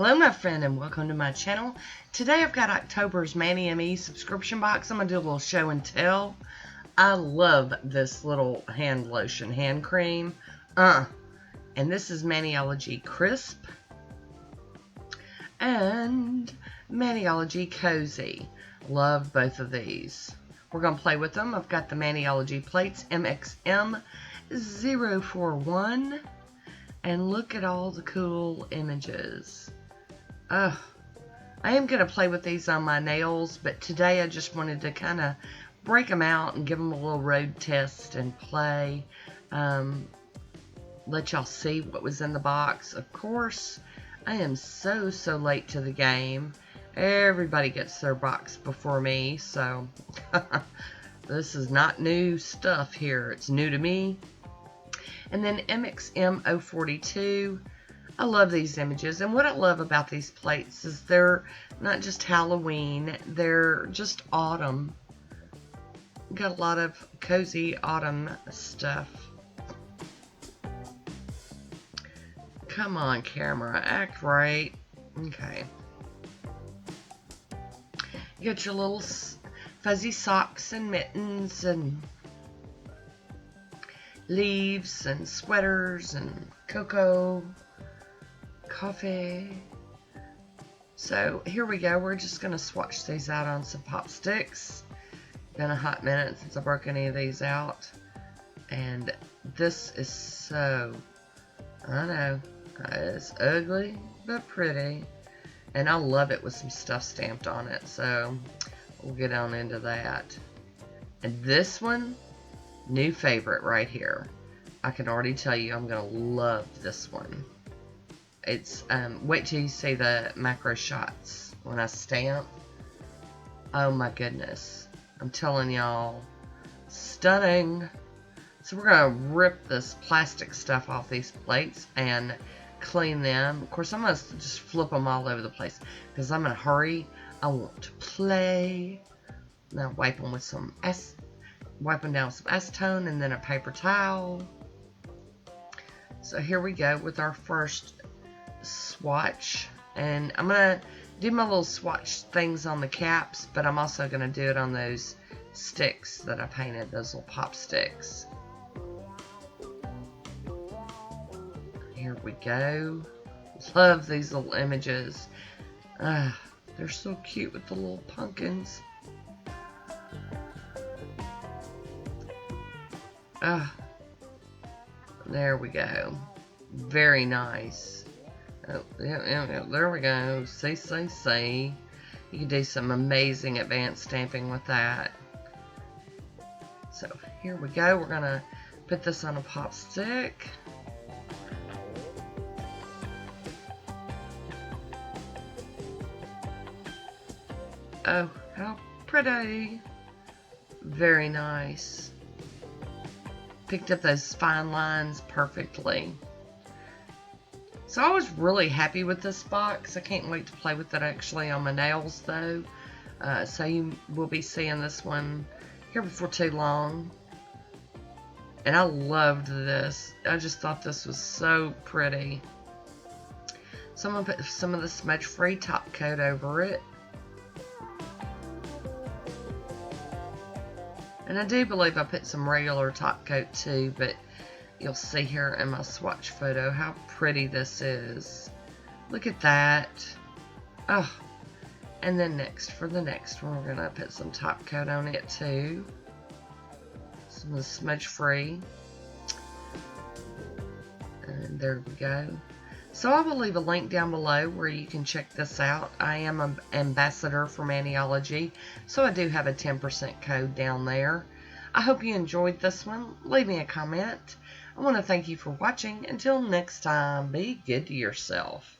Hello my friend and welcome to my channel. Today I've got October's Mani Me subscription box. I'm going to do a little show and tell. I love this little hand lotion, hand cream. And this is Maniology Crisp and Maniology Cozy. Love both of these. We're going to play with them. I've got the Maniology plates MXM 041. And look at all the cool images. I am going to play with these on my nails, but today I just wanted to kind of break them out and give them a little road test and play. Let y'all see what was in the box. Of course, I am so late to the game. Everybody gets their box before me, so this is not new stuff here. It's new to me. And then MXM 042. I love these images. And what I love about these plates is they're not just Halloween. They're just autumn. Got a lot of cozy autumn stuff. Come on, camera. Act right. Okay. You got your little fuzzy socks and mittens and leaves and sweaters and cocoa, coffee. So here we go. We're just going to swatch these out on some pop sticks. Been a hot minute since I broke any of these out. And this is so, I know, it's ugly but pretty. And I love it with some stuff stamped on it. So we'll get on into that. And this one, new favorite right here. I can already tell you I'm going to love this one. It's, wait till you see the macro shots when I stamp. Oh my goodness. I'm telling y'all, stunning. So we're going to rip this plastic stuff off these plates and clean them. Of course, I'm going to just flip them all over the place because I'm in a hurry. I want to play. Now wipe them with some wipe them down with some acetone and then a paper towel. So here we go with our first swatch. And I'm going to do my little swatch things on the caps, but I'm also going to do it on those sticks that I painted, those little pop sticks. Here we go. Love these little images. They're so cute with the little pumpkins. There we go. Very nice. Oh, yeah, there we go. See. You can do some amazing advanced stamping with that. So here we go. We're going to put this on a pop stick. Oh, how pretty. Very nice. Picked up those fine lines perfectly. So I was really happy with this box. I can't wait to play with it actually on my nails though. So you will be seeing this one here before too long. And I loved this. I just thought this was so pretty. So I'm going to put some of the smudge-free top coat over it. And I do believe I put some regular top coat too, but you'll see here in my swatch photo how pretty this is. Look at that. Oh, and then next, for the next one, we're going to put some top coat on it too. Some of the smudge free. And there we go. So I will leave a link down below where you can check this out. I am an ambassador for Maniology, so I do have a 10% code down there. I hope you enjoyed this one. Leave me a comment. I want to thank you for watching. Until next time, be good to yourself.